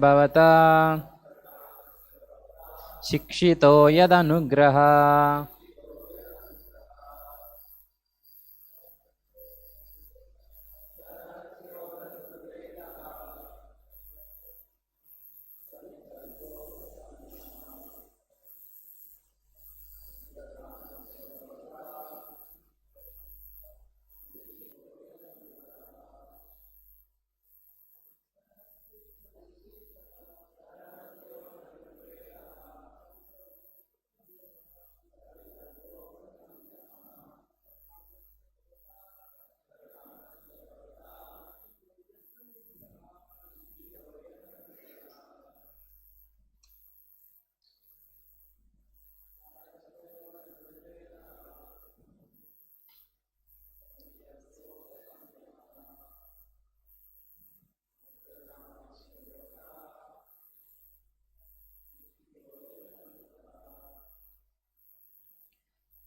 bhavata shikshito yadanugraha.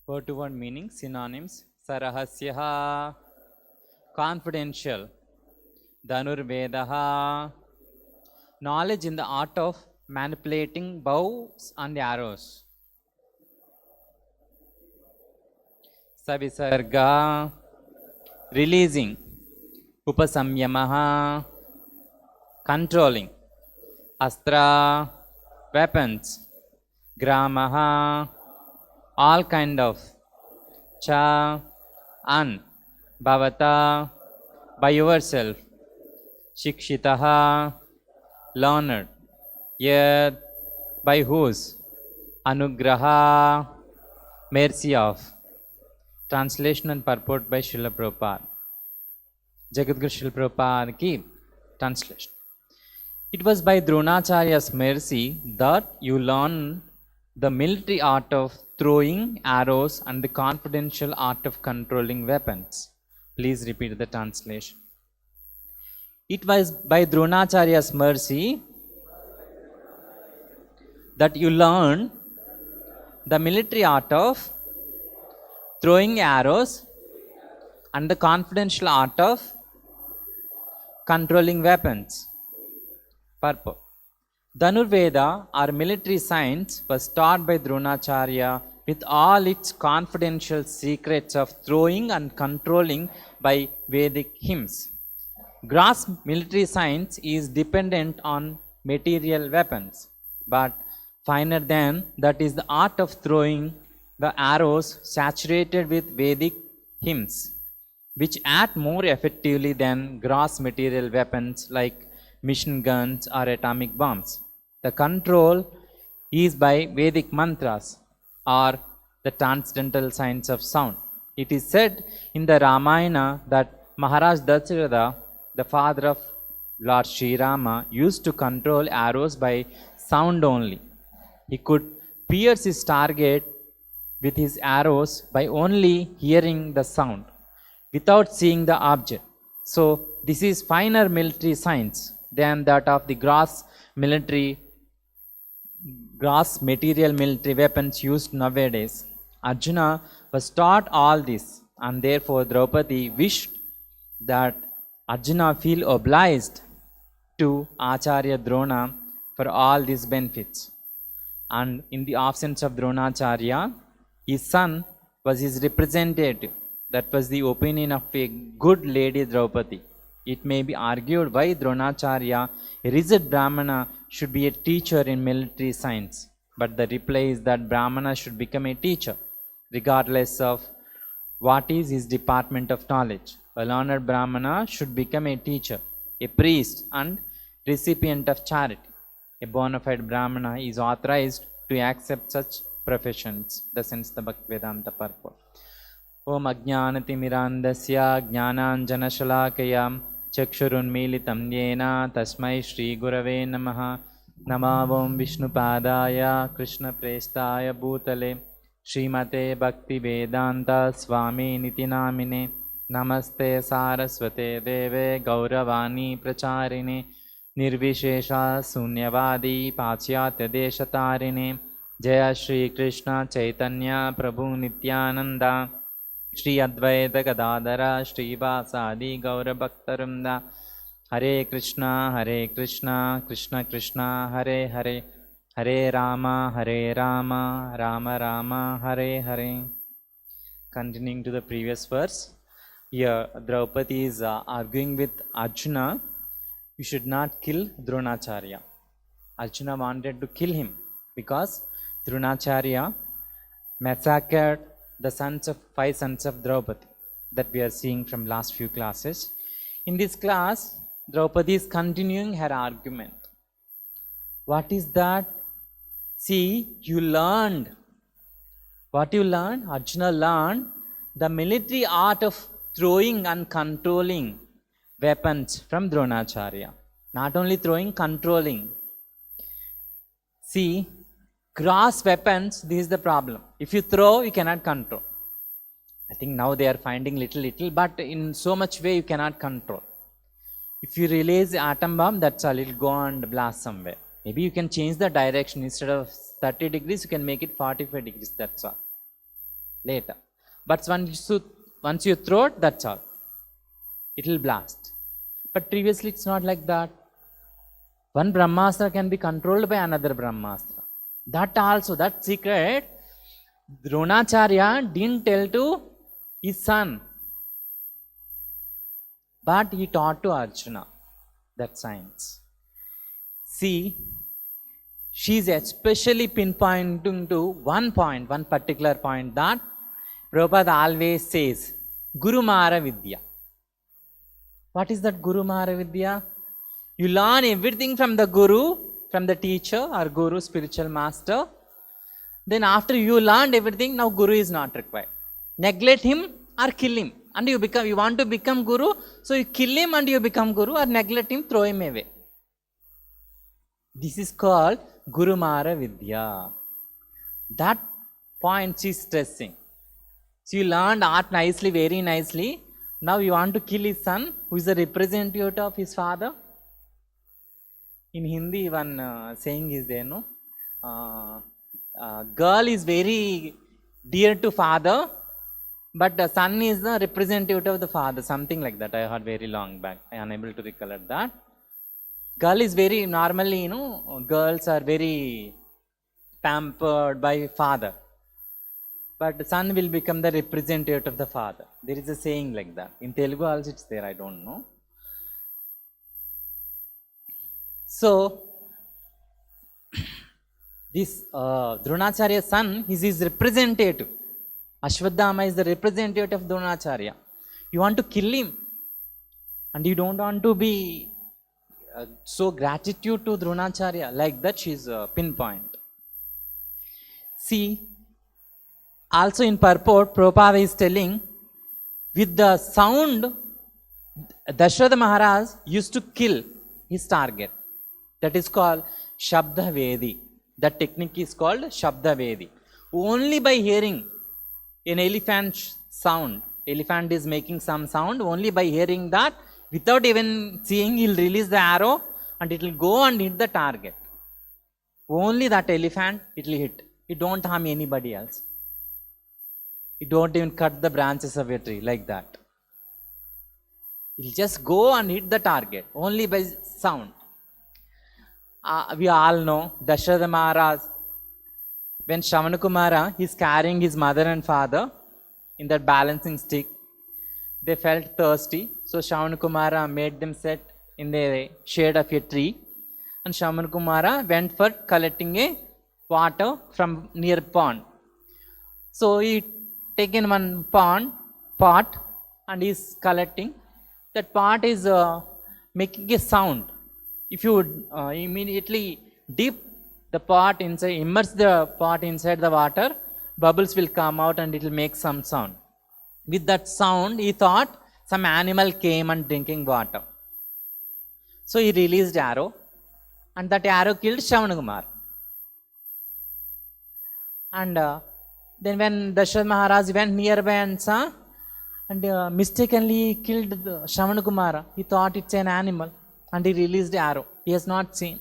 Word to word meaning, synonyms: Sarahasyaha, confidential; Dhanurvedaha, knowledge in the art of manipulating bows and arrows; Savisarga, releasing; Upasamyamaha, controlling; Astra, weapons; Gramaha, all kind of; Cha, and; Bhavata, by yourself; Shikshitaha, learned; Yad, by whose; Anugraha, mercy of. Translation and purport by Srila Prabhupada. Jagadguru Srila Prabhupada ki translation. It was by Droṇācārya's mercy that you learned the military art of throwing arrows and the confidential art of controlling weapons. Please repeat the translation. It was by Droṇācārya's mercy that you learned the military art of throwing arrows and the confidential art of controlling weapons. Purport. Dhanurveda, or military science, was taught by Droṇācārya with all its confidential secrets of throwing and controlling by Vedic hymns. Gross military science is dependent on material weapons, but finer than that is the art of throwing the arrows saturated with Vedic hymns, which act more effectively than gross material weapons like machine guns or atomic bombs. The control is by Vedic mantras or the transcendental science of sound. It is said in the Ramayana that Maharaj Darshan, the father of Lord Sri Rama, used to control arrows by sound only. He could pierce his target with his arrows by only hearing the sound, without seeing the object. So this is finer military science than that of the gross material military weapons used nowadays. Arjuna was taught all this, and therefore Draupadi wished that Arjuna feel obliged to Acharya Drona for all these benefits. And in the absence of Droṇācārya, his son was his representative. That was the opinion of a good lady Draupadi. It may be argued why Droṇācārya, a rigid Brahmana, should be a teacher in military science. But the reply is that Brahmana should become a teacher, regardless of what is his department of knowledge. A learned Brahmana should become a teacher, a priest, and recipient of charity. A bona fide Brahmana is authorized to accept such professions. The sense the Bhaktivedanta purport. Om Ajnanatimmirandasya Jnananjanashalakaya Chakshurunmilitam Yena Tasmai Shri Gurave Namaha. Namavam Vishnupadaya Krishna Prestaya Bhutale Srimate Bhaktivedanta Swamy Niti Namine. Namaste Saraswate Deve Gauravani Pracharine Nirvishesha Sunyavadi Pachyatya Deshatarine. Jaya Shri Krishna Chaitanya Prabhu Nityananda Shri Advaita Gadadara Shri Vasadi Gaura Bhaktarumda Hare Krishna, Krishna Krishna, Hare Hare, Hare Rama, Rama Rama, Hare Hare. Continuing to the previous verse, here Draupadi is arguing with Arjuna, you should not kill Droṇācārya. Arjuna wanted to kill him because Droṇācārya massacred the five sons of Draupadi that we are seeing from last few classes. In this class, Draupadi is continuing her argument. What is that? See, you learned. What you learned? Arjuna learned the military art of throwing and controlling weapons from Droṇācārya. Not only throwing, controlling. See, cross weapons, this is the problem. If you throw, you cannot control. I think now they are finding little, but in so much way you cannot control. If you release the atom bomb, that's all, it will go and blast somewhere. Maybe you can change the direction. Instead of 30 degrees, you can make it 45 degrees, that's all. Later. But once you throw it, that's all. It will blast. But previously, it's not like that. One Brahmastra can be controlled by another Brahmastra. That also, that secret, Droṇācārya didn't tell to his son. But he taught to Arjuna that science. See, she is especially pinpointing to one point, one particular point that Prabhupada always says, Guru Mara Vidya. What is that Guru Mara Vidya? You learn everything from the Guru, from the teacher or Guru, spiritual master. Then after you learned everything, now Guru is not required. Neglect him or kill him. And you want to become Guru, so you kill him and you become Guru, or neglect him, throw him away. This is called Guru Mara Vidya. That point she is stressing. So you learned art nicely, very nicely. Now you want to kill his son, who is the representative of his father. In Hindi, one saying is there, no? Girl is very dear to father, but the son is the representative of the father, something like that. I heard very long back. I am unable to recollect that. Girl is very, normally, girls are very pampered by father. But the son will become the representative of the father. There is a saying like that. In Telugu also it's there, I don't know. So, this Droṇācārya's son is his representative. Ashwadhama is the representative of Droṇācārya. You want to kill him, and you don't want to be so gratitude to Droṇācārya. Like that, she is pinpoint. See, also in purport, Prabhupada is telling, with the sound, Dasharatha Maharaj used to kill his target. That is called Shabda Vedi. That technique is called Shabda Vedi. Only by hearing an elephant sound, elephant is making some sound, only by hearing that, without even seeing, he will release the arrow and it will go and hit the target. Only that elephant, it will hit. It don't harm anybody else. You don't even cut the branches of a tree like that. It will just go and hit the target, only by sound. We all know Dasharatha Maharaj, when Shravana Kumara is carrying his mother and father in that balancing stick, they felt thirsty. So Shravana Kumara made them sit in the shade of a tree. And Shravana Kumara went for collecting a water from near pond. So he taken one pot and is collecting. That pot is making a sound. If you would immediately dip the pot inside, immerse the pot inside the water, bubbles will come out and it will make some sound. With that sound, he thought some animal came and drinking water. So he released arrow, and that arrow killed Shravana Kumara. And then when Dasharatha Maharaj went nearby and saw, and mistakenly killed Shravana Kumara, he thought it's an animal, and he released the arrow. He has not seen.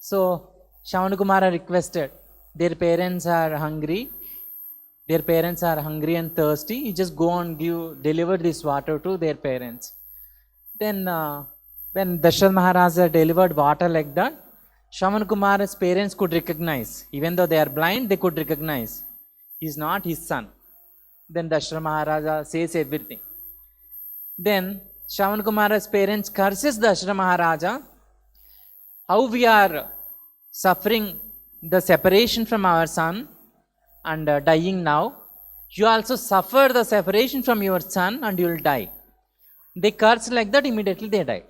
So Shravana Kumara requested, their parents are hungry and thirsty. You just go and deliver this water to their parents. Then when Darshan Maharaja delivered water like that, Shravan Kumar's parents could recognize, even though they are blind, they could recognize he's not his son. Then Darshan Maharaja says everything. Then Shravan Kumar's parents curses Darshan Maharaja, how we are suffering the separation from our son and dying now. You also suffer the separation from your son and you will die. They cursed like that, immediately they died.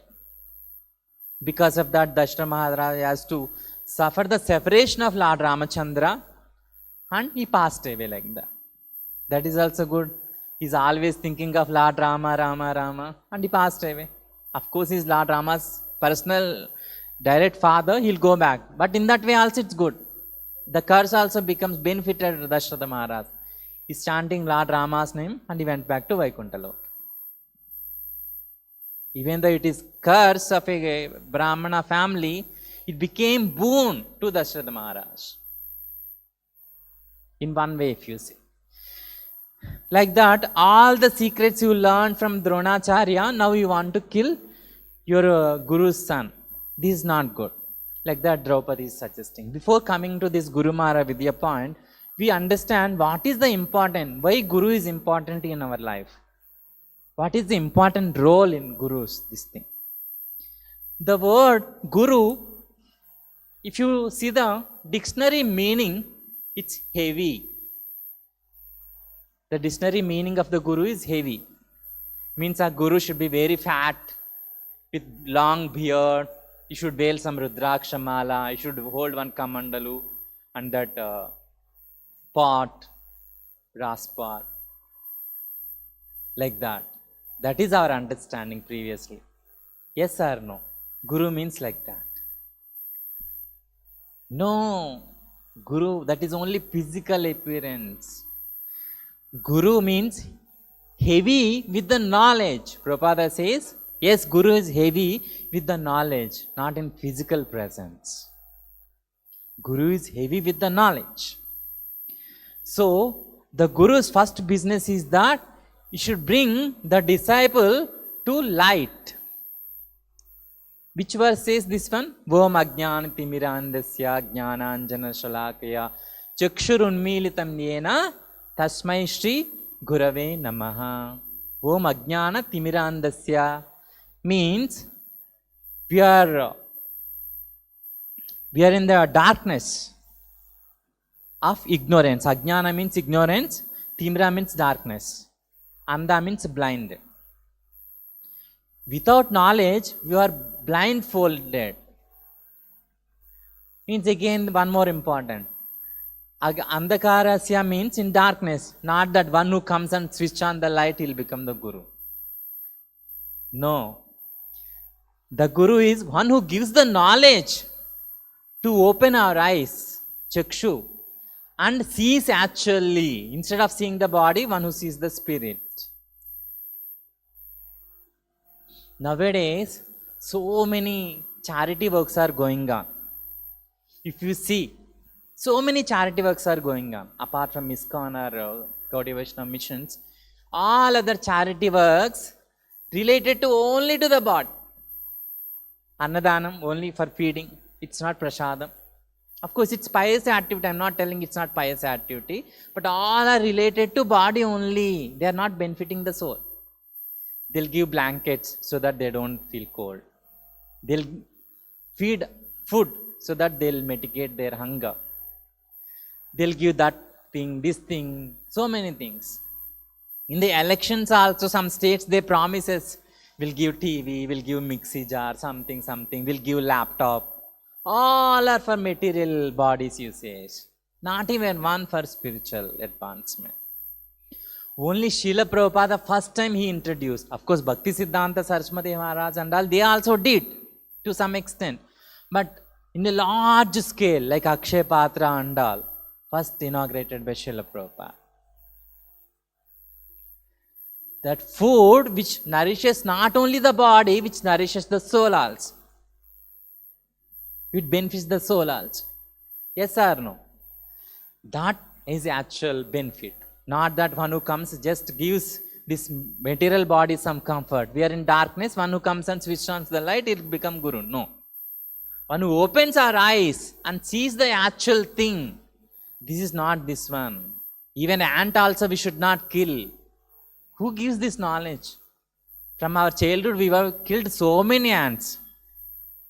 Because of that, Darshan Maharaja has to suffer the separation of Lord Ramachandra and he passed away like that. That is also good. He's always thinking of Lord Rama, Rama, Rama, and he passed away. Of course, he's Lord Rama's personal direct father, he'll go back. But in that way also it's good. The curse also becomes benefited to Dasharatha Maharaj. He's chanting Lord Rama's name and he went back to Vaikuntha Lok. Even though it is curse of a Brahmana family, it became boon to Darshan Maharaj. In one way, if you see. Like that, all the secrets you learned from Droṇācārya, now you want to kill your Guru's son. This is not good. Like that, Draupadi is suggesting. Before coming to this Guru Mara Vidya point, we understand what is the important, why Guru is important in our life. What is the important role in Gurus, this thing. The word Guru, if you see the dictionary meaning, it's heavy. The dictionary meaning of the Guru is heavy. Means a Guru should be very fat, with long beard, you should wear some Rudraksha mala, you should hold one kamandalu and that pot, raspar, like that. That is our understanding previously. Yes or no? Guru means like that. No, Guru, that is only physical appearance. Guru means heavy with the knowledge. Prabhupada says, yes, Guru is heavy with the knowledge, not in physical presence. Guru is heavy with the knowledge. So, the Guru's first business is that he should bring the disciple to light. Which verse says this one? Vom ajnana timirandasya jnananjana shalakaya chakshurunmilitam yena tasmai shri gurave namaha. Vom ajnana timirandasya means we are in the darkness of ignorance. Ajnana means ignorance, timira means darkness, anda means blind. Without knowledge, you are blindfolded. Means again one more important. Andhakarasya means in darkness, not that one who comes and switch on the light, he will become the Guru. No. The Guru is one who gives the knowledge to open our eyes, chakshu, and sees actually. Instead of seeing the body, one who sees the spirit. Nowadays, so many charity works are going on. If you see, so many charity works are going on. Apart from ISKCON or Gaudiya Vaishnava missions, all other charity works related to only to the body. Annadanam, only for feeding. It's not prasadam. Of course, it's pious activity. I'm not telling it's not pious activity. But all are related to body only. They are not benefiting the soul. They'll give blankets so that they don't feel cold. They'll feed food so that they'll mitigate their hunger. They'll give that thing, this thing, so many things. In the elections also, some states, they promises, we'll give TV, we'll give mixie jar, something, we'll give laptop. All are for material bodies usage. Not even one for spiritual advancement. Only Srila Prabhupada, first time he introduced. Of course, Bhakti Siddhanta Saraswati Maharaj and all, they also did to some extent. But in a large scale, like Akshay Patra and all, first inaugurated by Srila Prabhupada. That food which nourishes not only the body, which nourishes the soul also. It benefits the soul also. Yes or no? That is actual benefit. Not that one who comes just gives this material body some comfort. We are in darkness, one who comes and switches on the light, it will become Guru. No. One who opens our eyes and sees the actual thing. This is not this one. Even ant also we should not kill. Who gives this knowledge? From our childhood we have killed so many ants.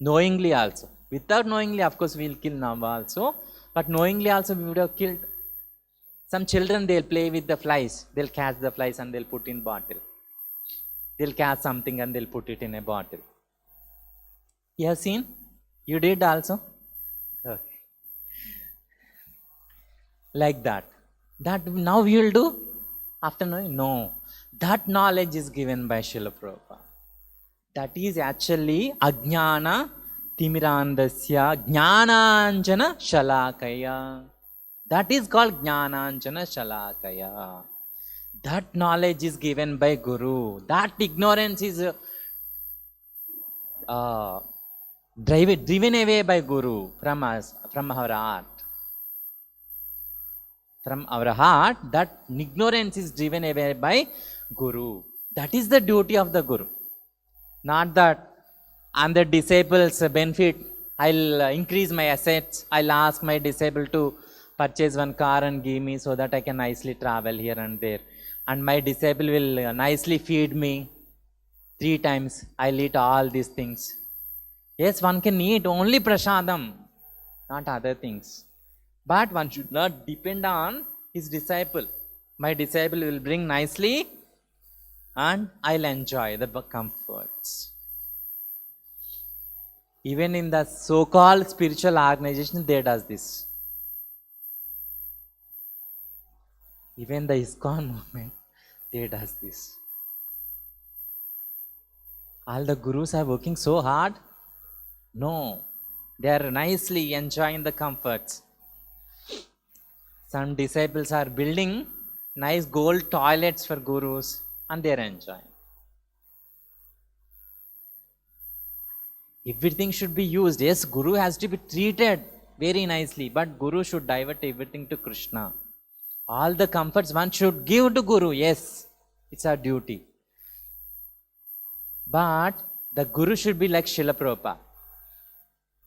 Knowingly also. Without knowingly, of course, we will kill now also. But knowingly also we would have killed. Some children, they'll play with the flies. They'll catch the flies and they'll put in bottle. They'll catch something and they'll put it in a bottle. You have seen? You did also? Okay. Like that. That now we will do? After knowing? No. That knowledge is given by Srila Prabhupada. That is actually Ajnana Timirandasya Jnananjana Shalakaya. That is called Jnananjana Shalakaya. That knowledge is given by Guru. That ignorance is driven away by Guru from us, from our heart. From our heart, that ignorance is driven away by Guru. That is the duty of the Guru. Not that I'm the disciples benefit, I'll increase my assets, I'll ask my disciple to purchase one car and give me so that I can nicely travel here and there. And my disciple will nicely feed me 3 times, I'll eat all these things. Yes, one can eat only prasadam, not other things. But one should not depend on his disciple. My disciple will bring nicely and I'll enjoy the comforts. Even in the so-called spiritual organization, they does this. Even the ISKCON movement, they does this. All the gurus are working so hard? No. They are nicely enjoying the comforts. Some disciples are building nice gold toilets for gurus and they are enjoying. Everything should be used. Yes, Guru has to be treated very nicely, but Guru should divert everything to Krishna. All the comforts one should give to Guru. Yes, it's our duty. But the Guru should be like Srila Prabhupada.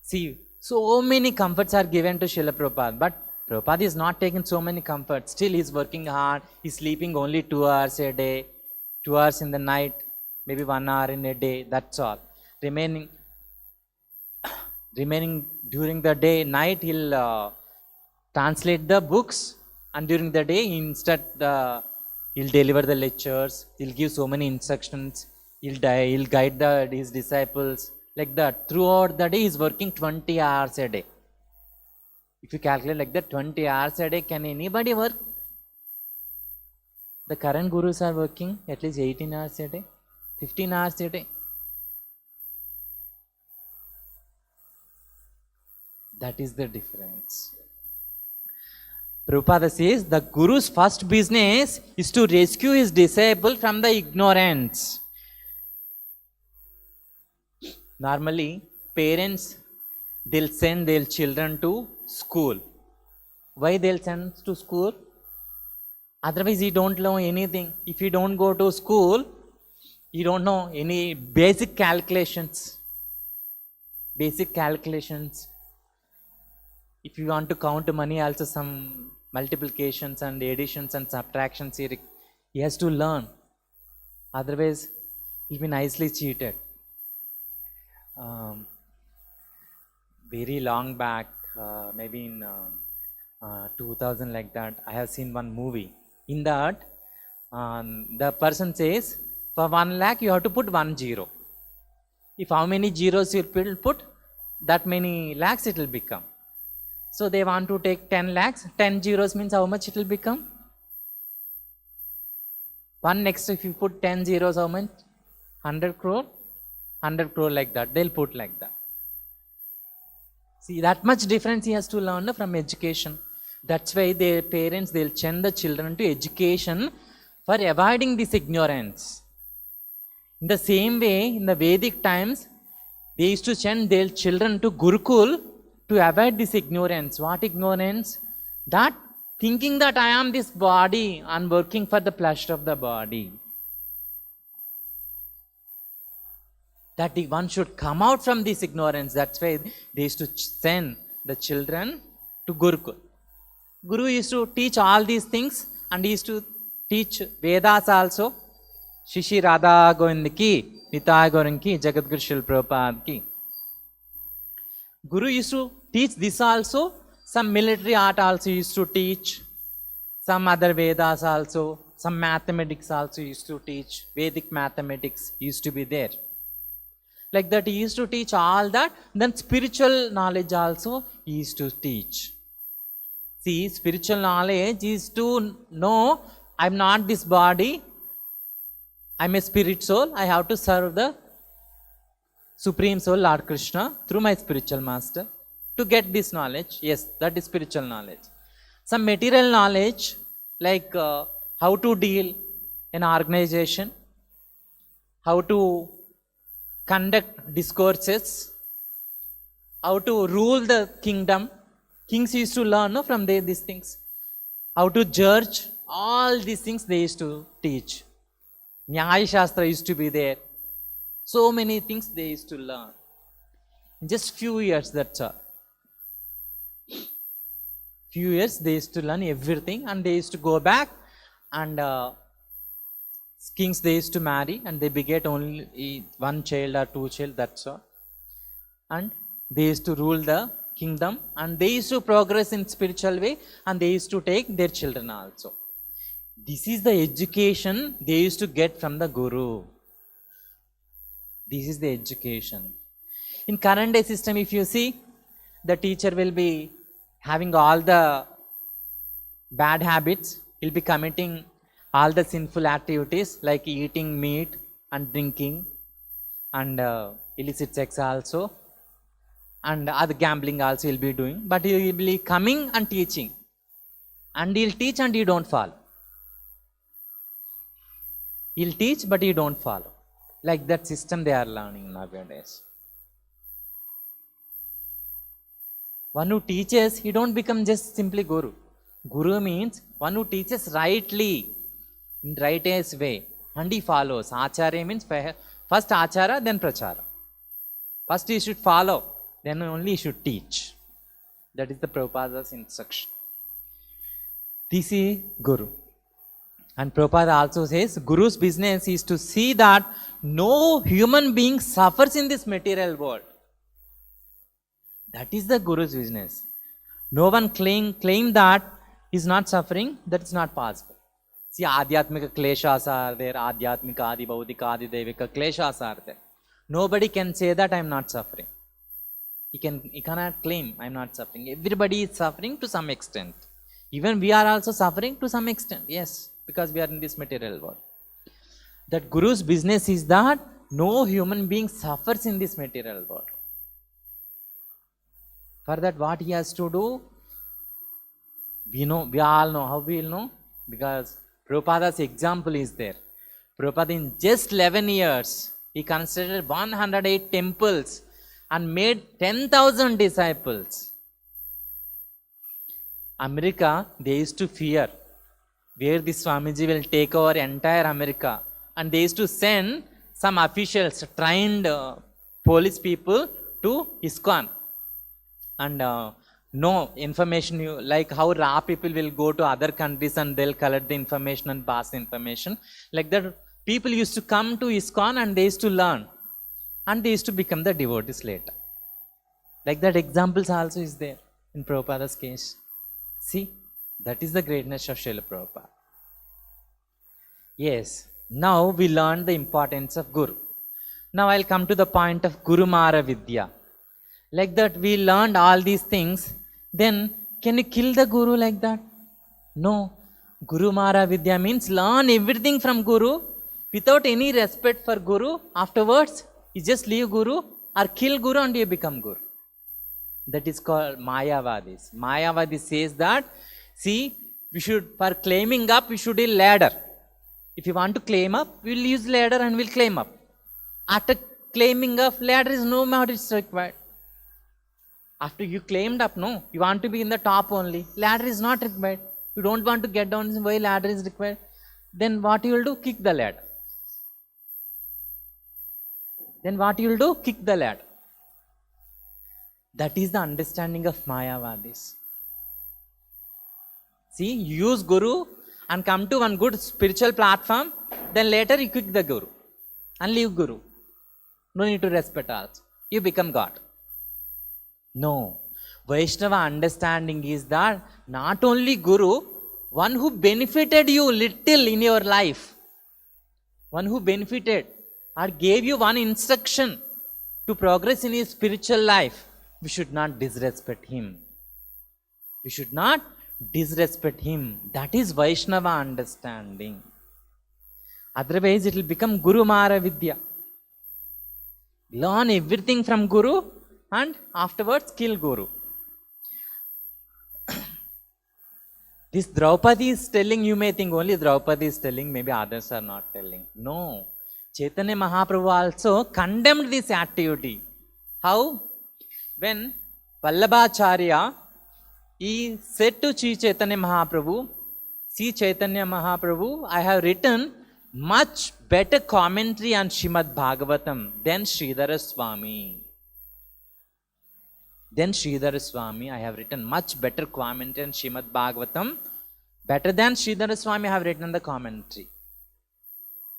See, so many comforts are given to Srila Prabhupada, but Prabhupada is not taking so many comforts. Still he is working hard. He is sleeping only 2 hours a day, 2 hours in the night, maybe 1 hour in a day, that's all. Remaining during the day, night, he'll translate the books, and during the day, instead, he'll deliver the lectures, he'll give so many instructions, he'll guide his disciples, like that. Throughout the day, he's working 20 hours a day. If you calculate like that, 20 hours a day, can anybody work? The current gurus are working at least 18 hours a day, 15 hours a day. That is the difference. Prabhupada says the Guru's first business is to rescue his disciple from the ignorance. Normally, parents, they'll send their children to school. Why they'll send to school? Otherwise, you don't know anything. If you don't go to school, you don't know any basic calculations. Basic calculations. If you want to count money, also some multiplications and additions and subtractions, he has to learn. Otherwise, he'll be nicely cheated. Very long back, maybe in 2000 like that, I have seen one movie. In that, the person says, for 1 lakh, you have to put 1 zero. If how many zeros you put, that many lakhs it will become. So they want to take 10 lakhs. 10 zeros means how much it will become? 1 next, if you put 10 zeros, how much? 100 crore? 100 crore like that. They'll put like that. See, that much difference he has to learn from education. That's why their parents, they'll send the children to education for avoiding this ignorance. In the same way, in the Vedic times, they used to send their children to Gurukul to avoid this ignorance. What ignorance? That thinking that I am this body and working for the pleasure of the body. That one should come out from this ignorance. That's why they used to send the children to Gurukul. Guru used to teach all these things, and he used to teach Vedas also. Shishi Radha Govindki, Nitaya Gorinki, Jagadguru Srila Prabhupada ki. Guru used to teach this also. Some military art also used to teach. Some other Vedas also. Some mathematics also used to teach. Vedic mathematics used to be there. Like that, he used to teach all that. Then spiritual knowledge also he used to teach. See, spiritual knowledge is to know, I'm not this body, I'm a spirit soul, I have to serve the Supreme Soul, Lord Krishna, through my spiritual master. To get this knowledge, yes, that is spiritual knowledge. Some material knowledge, like how to deal in organization, how to conduct discourses, how to rule the kingdom. Kings used to learn from there these things. How to judge, all these things they used to teach. Nyaya Shastra used to be there. So many things they used to learn. In just few years, that's all. Few years they used to learn everything, and they used to go back, and kings they used to marry, and they beget only one child or two children, that's all. And they used to rule the kingdom, and they used to progress in spiritual way, and they used to take their children also. This is the education they used to get from the Guru. This is the education. In current day system, if you see, the teacher will be having all the bad habits, he'll be committing all the sinful activities like eating meat and drinking and illicit sex also, and other gambling also he'll be doing. But he will be coming and teaching, and he'll teach and you don't follow. He'll teach but you don't follow. Like that system they are learning nowadays. One who teaches, he don't become just simply Guru. Guru means one who teaches rightly, in righteous way, and he follows. Acharya means first Achara, then Prachara. First he should follow, then only he should teach. That is the Prabhupada's instruction. This is Guru. And Prabhupada also says, Guru's business is to see that no human being suffers in this material world. That is the Guru's business. No one claim that he is not suffering, that is not possible. See, Adhyatmika kleshas are there, Adhyatmika, Adi Bhaudika, Adi Devika kleshas are there. Nobody can say that I am not suffering. He cannot claim I am not suffering. Everybody is suffering to some extent. Even we are also suffering to some extent, yes, because we are in this material world. That Guru's business is that no human being suffers in this material world. For that, what he has to do, we all know. How we will know? Because Prabhupada's example is there. Prabhupada in just 11 years, he constructed 108 temples and made 10,000 disciples. America, they used to fear where this Swamiji will take over entire America. And they used to send some officials, trained police people to ISKCON. And no information, like how raw people will go to other countries and they'll collect the information and pass the information. Like that, people used to come to ISKCON and they used to learn. And they used to become the devotees later. Like that, examples also is there in Prabhupada's case. See, that is the greatness of Srila Prabhupada. Yes, now we learn the importance of Guru. Now I'll come to the point of Guru Mara Vidya. Like that, we learned all these things. Then, can you kill the Guru like that? No. Guru Mara Vidya means learn everything from Guru without any respect for Guru. Afterwards, you just leave Guru or kill Guru and you become Guru. That is called Mayavadis. Mayavadi says that, see, for claiming up, we should use ladder. If you want to claim up, we will use ladder and we'll claim up. After claiming up, ladder is no more required. After you claimed up, no, you want to be in the top only. Ladder is not required. You don't want to get down, why ladder is required? Then what you will do? Kick the ladder. then what you will do? Kick the ladder. That is the understanding of Mayavadis. See, you use Guru and come to one good spiritual platform, then later you kick the Guru and leave Guru. No need to respect also. You become God. No. Vaishnava understanding is that not only Guru, one who benefited you little in your life, one who benefited or gave you one instruction to progress in his spiritual life, we should not disrespect him. We should not disrespect him. That is Vaishnava understanding. Otherwise it will become Guru Mara Vidya. Learn everything from Guru and afterwards kill Guru. This Draupadi is telling, you may think only Draupadi is telling, maybe others are not telling. No. Chaitanya Mahaprabhu also condemned this activity. How? When Vallabhacharya, he said to Sri Chaitanya Mahaprabhu, see Chaitanya Mahaprabhu, I have written much better commentary on Srimad Bhagavatam than Sridhara Swamy. I have written much better commentary on Srimad Bhagavatam. Better than Sridhara Swamy, I have written the commentary.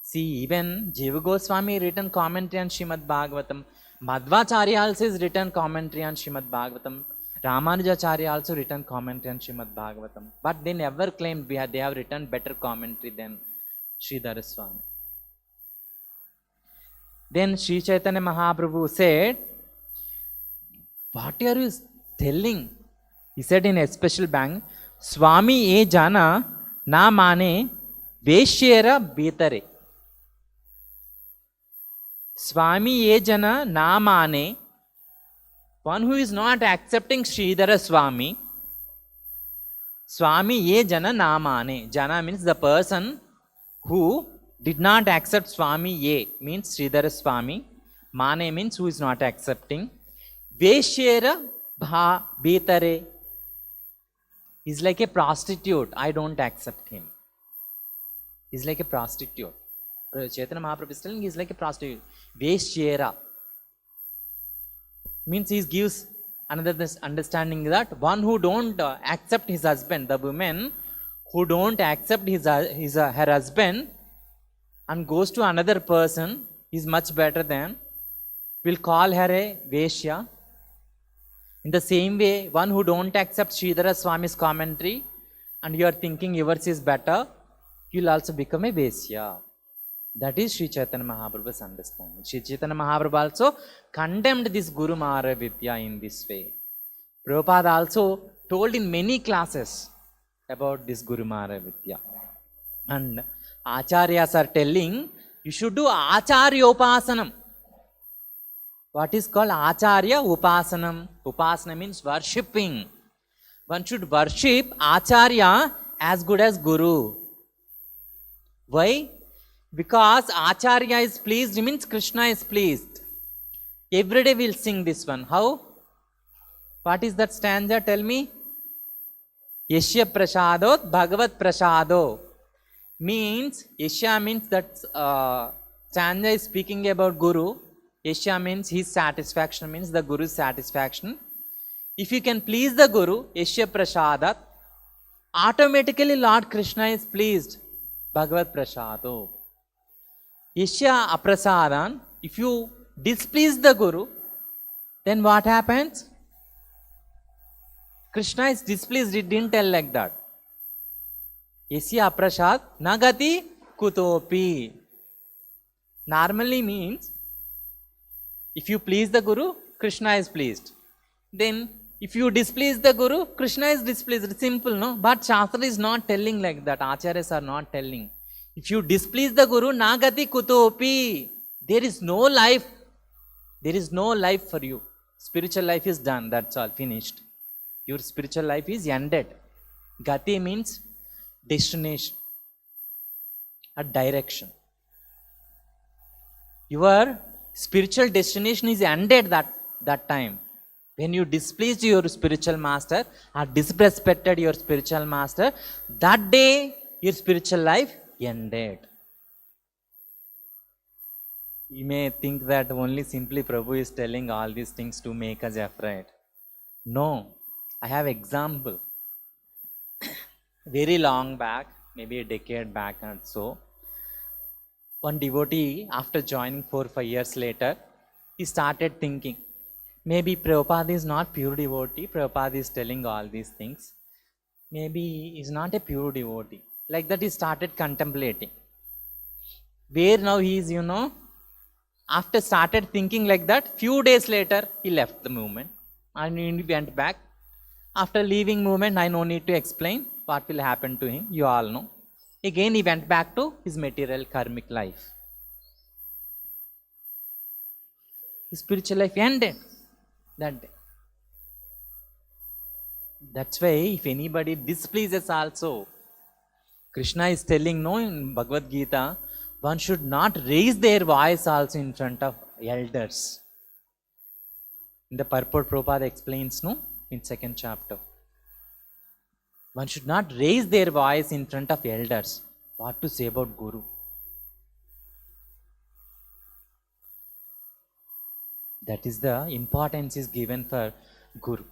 See, even Jiva Goswami written commentary on Srimad Bhagavatam. Madhvacharya also is written commentary on Srimad Bhagavatam. Ramanujacharya also written commentary on Srimad Bhagavatam. But they never claimed they have written better commentary than Sridhara Swamy. Then Sri Chaitanya Mahaprabhu said, what are you telling? He said in a special bang, Swami e jana na mane veshyera betare. Swami e jana na mane, one who is not accepting Sridhara Swamy. Swami ye jana na mane. Jana means the person who did not accept Swami ye, means Sridhara Swamy. Mane means who is not accepting. Veshyera betare is like a prostitute. I don't accept him. He's like a prostitute. Chaitanya Mahaprabhu is telling he is like a prostitute. Veshyera means he gives another understanding that one who don't accept his husband, the woman who don't accept her husband and goes to another person is much better than, will call her a Veshya. In the same way, one who don't accept Sridhara Swamy's commentary and you are thinking yours is better, you will also become a Veshya. That is Sri Chaitanya Mahaprabhu's understanding. Sri Chaitanya Mahaprabhu also condemned this Guru Mara Vidya in this way. Prabhupada also told in many classes about this Guru Mara Vidya. And Acharyas are telling, you should do Acharya Upasanam. What is called Acharya Upasanam? Upasana means worshipping. One should worship Acharya as good as Guru. Why? Because Acharya is pleased means Krishna is pleased. Every day we'll sing this one. How? What is that stanza? Tell me. Yashya prasadot bhagavat prasado. Means, Yashya means that stanza is speaking about Guru. Yashya means his satisfaction, means the Guru's satisfaction. If you can please the Guru, Yashya prasadat, automatically Lord Krishna is pleased. Bhagavat prasado. Yashya aprasadan, if you displease the Guru, then what happens? Krishna is displeased, it didn't tell like that. Yasya aprasad nagati kutopi. Normally means, if you please the Guru, Krishna is pleased. Then, if you displease the Guru, Krishna is displeased. Simple, no? But Shastra is not telling like that. Acharyas are not telling. If you displease the Guru, nagati kutopi. There is no life. There is no life for you. Spiritual life is done. That's all. Finished. Your spiritual life is ended. Gati means destination. A direction. Your spiritual destination is ended that time. When you displeased your spiritual master or disrespected your spiritual master, that day your spiritual life ended. You may think that only simply Prabhu is telling all these things to make us afraid. No, I have example. Very long back, maybe a decade back or so, one devotee, after joining 4-5 years later, he started thinking, maybe Prabhupada is not pure devotee, Prabhupada is telling all these things. Maybe he is not a pure devotee. Like that he started contemplating. Where now he is, after started thinking like that, few days later, he left the movement and he went back. After leaving movement, I no need to explain what will happen to him, you all know. Again, he went back to his material karmic life. His spiritual life ended that day. That's why if anybody displeases also, Krishna is telling, no, in Bhagavad Gita, one should not raise their voice also in front of elders. In the purport, Prabhupada explains, no, in 2nd chapter. One should not raise their voice in front of elders. What to say about Guru? That is the importance is given for Guru.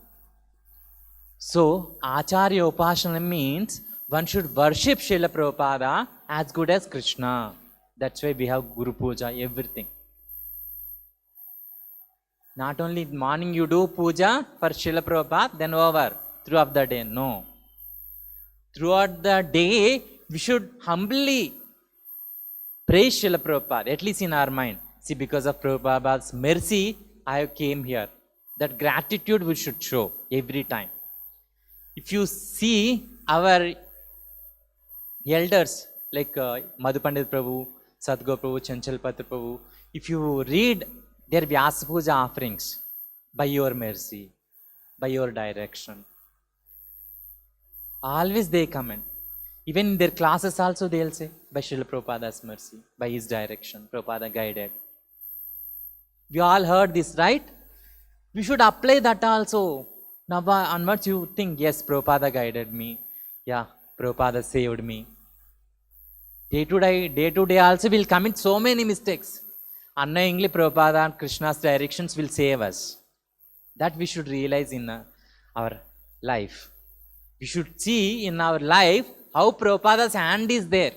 So, Acharya Upasana means one should worship Srila Prabhupada as good as Krishna. That's why we have Guru Puja, everything. Not only morning you do puja for Srila Prabhupada, then over, throughout the day. No. Throughout the day, we should humbly praise Srila Prabhupada, at least in our mind. See, because of Prabhupada's mercy, I came here. That gratitude we should show every time. If you see our elders, like Madhupandit Prabhu, Sadhguru Prabhu, Chanchalpatra Prabhu, if you read their Vyasa Puja offerings, by your mercy, by your direction, always they comment. Even in their classes also they'll say, by Srila Prabhupada's mercy, by his direction, Prabhupada guided. We all heard this, right? We should apply that also. Now onwards you think, yes, Prabhupada guided me. Yeah, Prabhupada saved me. Day to day also we'll commit so many mistakes. Unknowingly Prabhupada and Krishna's directions will save us. That we should realize in our life. We should see in our life how Prabhupada's hand is there.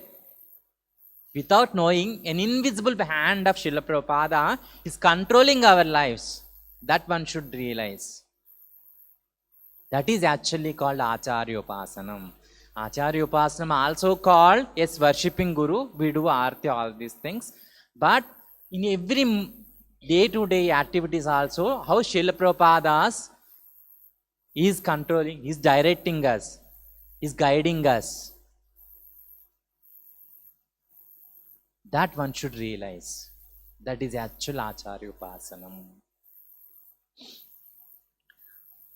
Without knowing, an invisible hand of Srila Prabhupada is controlling our lives. That one should realize. That is actually called Acharya Upasanam. Acharya Upasanam also called, yes, worshipping Guru. We do Aarti, all these things. But in every day-to-day activities also, how Srila Prabhupada is controlling, is directing us, is guiding us. That one should realize. That is actual Acharya Upasanam.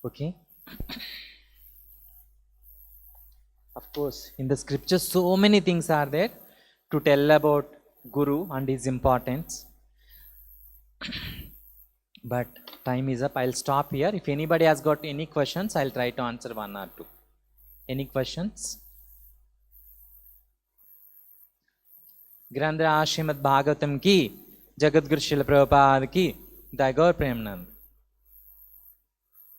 Okay? Of course, in the scriptures, so many things are there to tell about Guru and his importance. But time is up. I'll stop here. If anybody has got any questions, I'll try to answer one or two. Any questions? Grandra Srimad Bhagavatam ki, Jagadguru Srila Prabhupada ki, Jai Gaur Premanand.